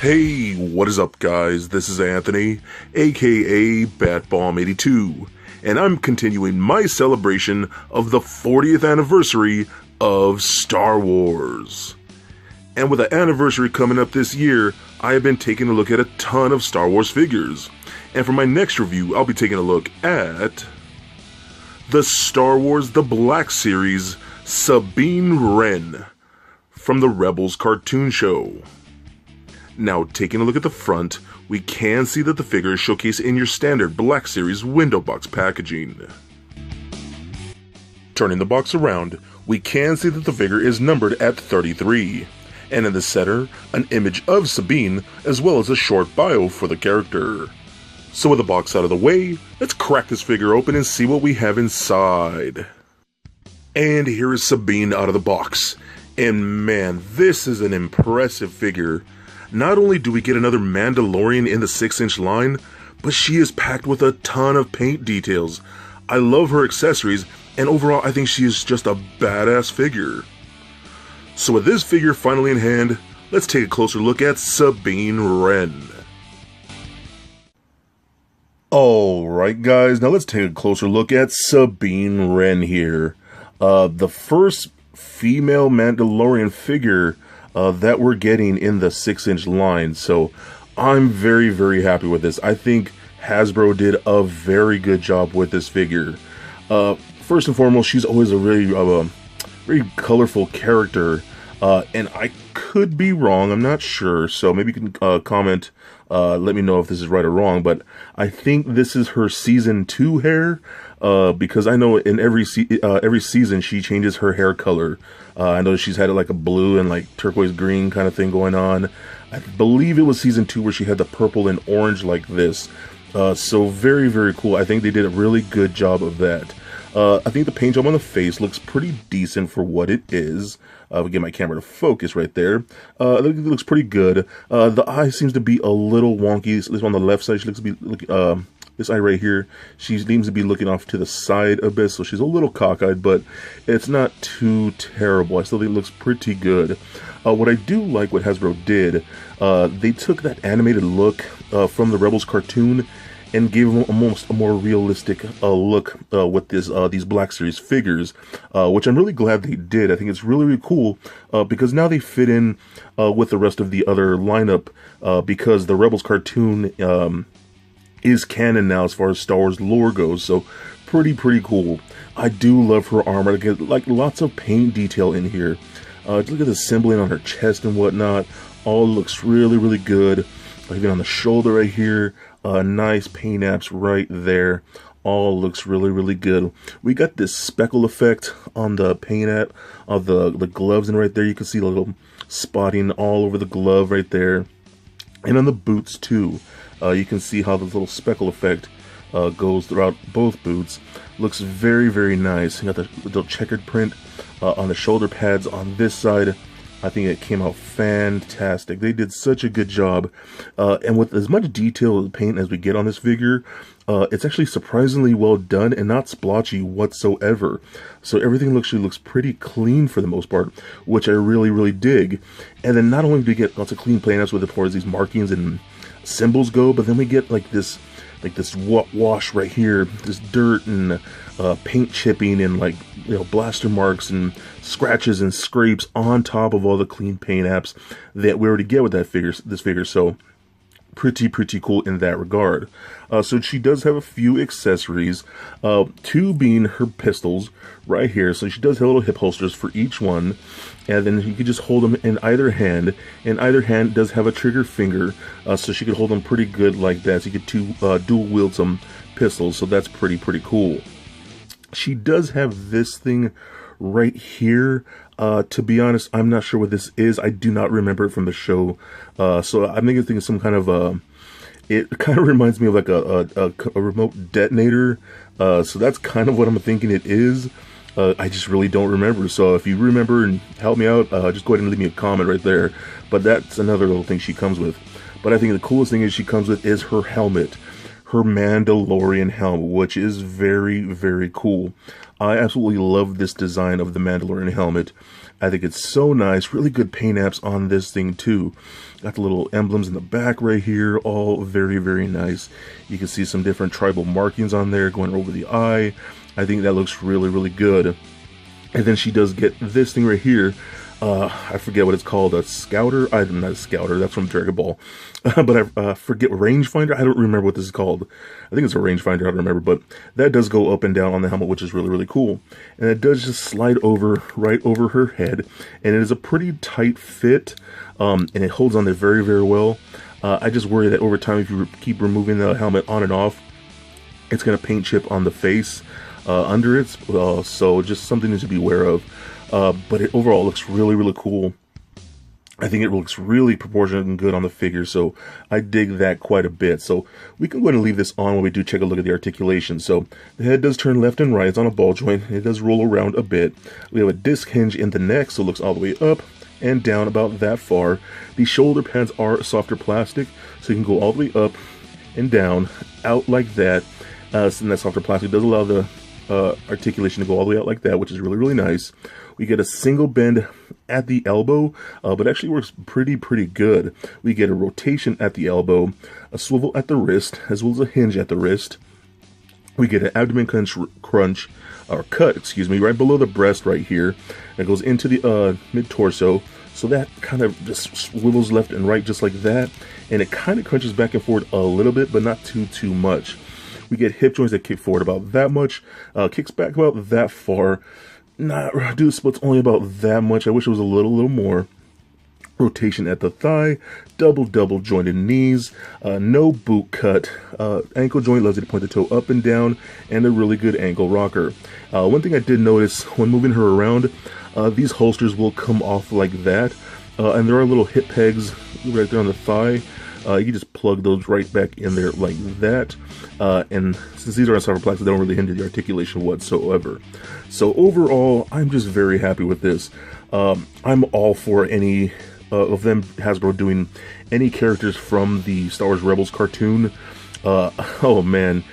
Hey, what is up guys? This is Anthony, aka Batbomb82, and I'm continuing my celebration of the 40th anniversary of Star Wars. And with the anniversary coming up this year, I have been taking a look at a ton of Star Wars figures. And for my next review, I'll be taking a look at the Star Wars The Black Series Sabine Wren from the Rebels cartoon show. Now, taking a look at the front, we can see that the figure is showcased in your standard Black Series window box packaging. Turning the box around, we can see that the figure is numbered at 33, and in the center, an image of Sabine, as well as a short bio for the character. So with the box out of the way, let's crack this figure open and see what we have inside. And here is Sabine out of the box, and man, this is an impressive figure. Not only do we get another Mandalorian in the 6-inch line, but she is packed with a ton of paint details. I love her accessories, and overall I think she is just a badass figure. So with this figure finally in hand, let's take a closer look at Sabine Wren. Alright guys, now let's take a closer look at Sabine Wren here. The first female Mandalorian figure that we're getting in the 6-inch line, so I'm very happy with this. I think Hasbro did a very good job with this figure. First and foremost, she's always a very colorful character, and I could be wrong, I'm not sure, so maybe you can comment, let me know if this is right or wrong, but I think this is her season 2 hair, because I know in every season she changes her hair color. I know she's had it like a blue and like turquoise green kind of thing going on. I believe it was season 2 where she had the purple and orange like this. So very cool. I think they did a really good job of that. I think the paint job on the face looks pretty decent for what it is. We get my camera to focus right there. It looks pretty good. The eye seems to be a little wonky, at least on the left side. She looks to be this eye right here, she seems to be looking off to the side a bit, so she's a little cockeyed, but it's not too terrible. I still think it looks pretty good. What I do like what Hasbro did, they took that animated look from the Rebels cartoon and gave them almost a more realistic look with these Black Series figures, which I'm really glad they did. I think it's really cool because now they fit in with the rest of the other lineup, because the Rebels cartoon is canon now as far as Star Wars lore goes, so pretty cool. I do love her armor. I get like lots of paint detail in here. Look at the symboling on her chest and whatnot. All looks really good. Even on the shoulder right here, nice paint apps right there. All looks really good. We got this speckle effect on the paint app of the gloves, and right there you can see a little spotting all over the glove right there, and on the boots too. You can see how the little speckle effect goes throughout both boots. Looks very nice. You got the little checkered print on the shoulder pads on this side. I think it came out fantastic. They did such a good job. And with as much detail of paint as we get on this figure, it's actually surprisingly well done and not splotchy whatsoever. So everything looks pretty clean for the most part, which I really dig. And then not only do we get lots of clean paint apps with it, as these markings and symbols go, but then we get like this wash right here, this dirt and paint chipping and blaster marks and scratches and scrapes on top of all the clean paint apps that we already get with this figure. So pretty cool in that regard. So she does have a few accessories, 2 being her pistols right here. So she does have little hip holsters for each one, and then you can just hold them in either hand, and either hand does have a trigger finger, so she could hold them pretty good like that. So you get dual wield some pistols, so that's pretty cool. She does have this thing right here. To be honest, I'm not sure what this is. I do not remember it from the show. So I'm thinking some kind of it kind of reminds me of like a remote detonator. So that's kind of what I'm thinking it is. I just really don't remember. So if you remember and help me out, just go ahead and leave me a comment right there. But that's another little thing she comes with. But I think the coolest thing she comes with is her helmet. Her Mandalorian helmet, which is very cool. I absolutely love this design of the Mandalorian helmet. I think it's so nice. Really good paint apps on this thing too. Got the little emblems in the back right here, all very, very nice. You can see some different tribal markings on there going over the eye. I think that looks really, really good. And then she does get this thing right here. I forget what it's called, a scouter? I'm not a scouter, that's from Dragon Ball. But I forget, rangefinder? I don't remember what this is called. I think it's a rangefinder, I don't remember. But that does go up and down on the helmet, which is really, really cool. And it does just slide over, right over her head. And it is a pretty tight fit, and it holds on there very, very well. I just worry that over time, if you keep removing the helmet on and off, it's going to paint chip on the face under it. So just something to be aware of. But it overall looks really, really cool. I think it looks really proportionate and good on the figure, so I dig that quite a bit. So we can go ahead and leave this on when we do check a look at the articulation. So the head does turn left and right. It's on a ball joint. It does roll around a bit. We have a disc hinge in the neck, so it looks all the way up and down about that far. The shoulder pads are softer plastic, so you can go all the way up and down, out like that. And that softer plastic does allow the articulation to go all the way out like that, which is really, really nice. We get a single bend at the elbow, but actually works pretty good. We get a rotation at the elbow, a swivel at the wrist, as well as a hinge at the wrist. We get an abdomen cut, excuse me, right below the breast right here. It goes into the mid-torso, so that kind of just swivels left and right just like that, and it kind of crunches back and forward a little bit, but not too much. We get hip joints that kick forward about that much, kicks back about that far. Do splits only about that much. I wish it was a little more. Rotation at the thigh, double jointed knees, no boot cut, ankle joint allows you to point the toe up and down, and a really good ankle rocker. One thing I did notice when moving her around, these holsters will come off like that, and there are little hip pegs right there on the thigh. You can just plug those right back in there like that. And since these are on soft plastic, they don't really hinder the articulation whatsoever. So overall, I'm just very happy with this. I'm all for any of them, Hasbro, doing any characters from the Star Wars Rebels cartoon. Oh man,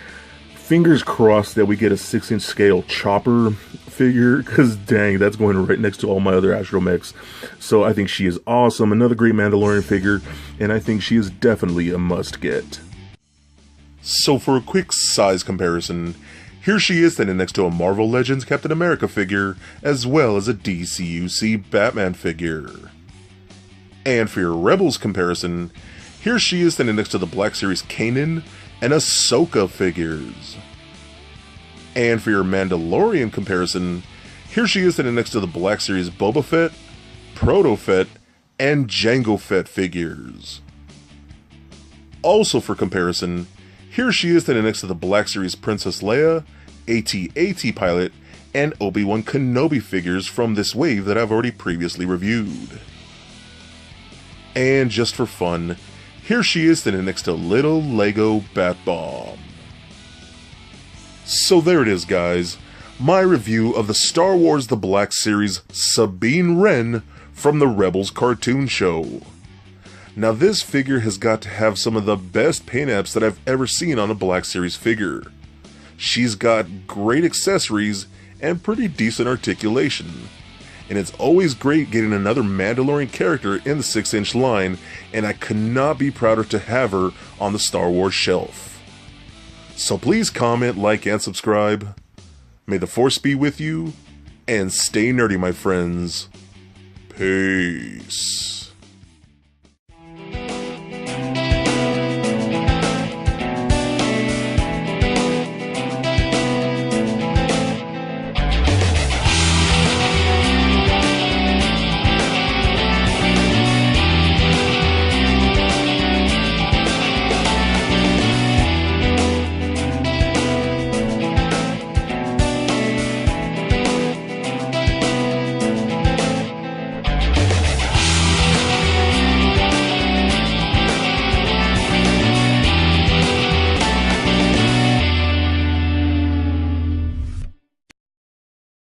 fingers crossed that we get a 6-inch scale Chopper figure, because dang, that's going right next to all my other astromechs. So I think she is awesome, another great Mandalorian figure, and I think she is definitely a must get. So for a quick size comparison, here she is standing next to a Marvel Legends Captain America figure, as well as a DCUC Batman figure. And for your Rebels comparison, here she is standing next to the Black Series Kanan and Ahsoka figures. And for your Mandalorian comparison, here she is standing next to the Black Series Boba Fett, Proto Fett, and Jango Fett figures. Also for comparison, here she is standing next to the Black Series Princess Leia, AT-AT Pilot, and Obi-Wan Kenobi figures from this wave that I've already previously reviewed. And just for fun, here she is standing next to little Lego Bat Bomb. So there it is, guys, my review of the Star Wars The Black Series Sabine Wren from the Rebels cartoon show. Now this figure has got to have some of the best paint apps that I've ever seen on a Black Series figure. She's got great accessories and pretty decent articulation. And it's always great getting another Mandalorian character in the 6-inch line, and I could not be prouder to have her on the Star Wars shelf. So please comment, like, and subscribe. May the Force be with you, and stay nerdy, my friends. Peace.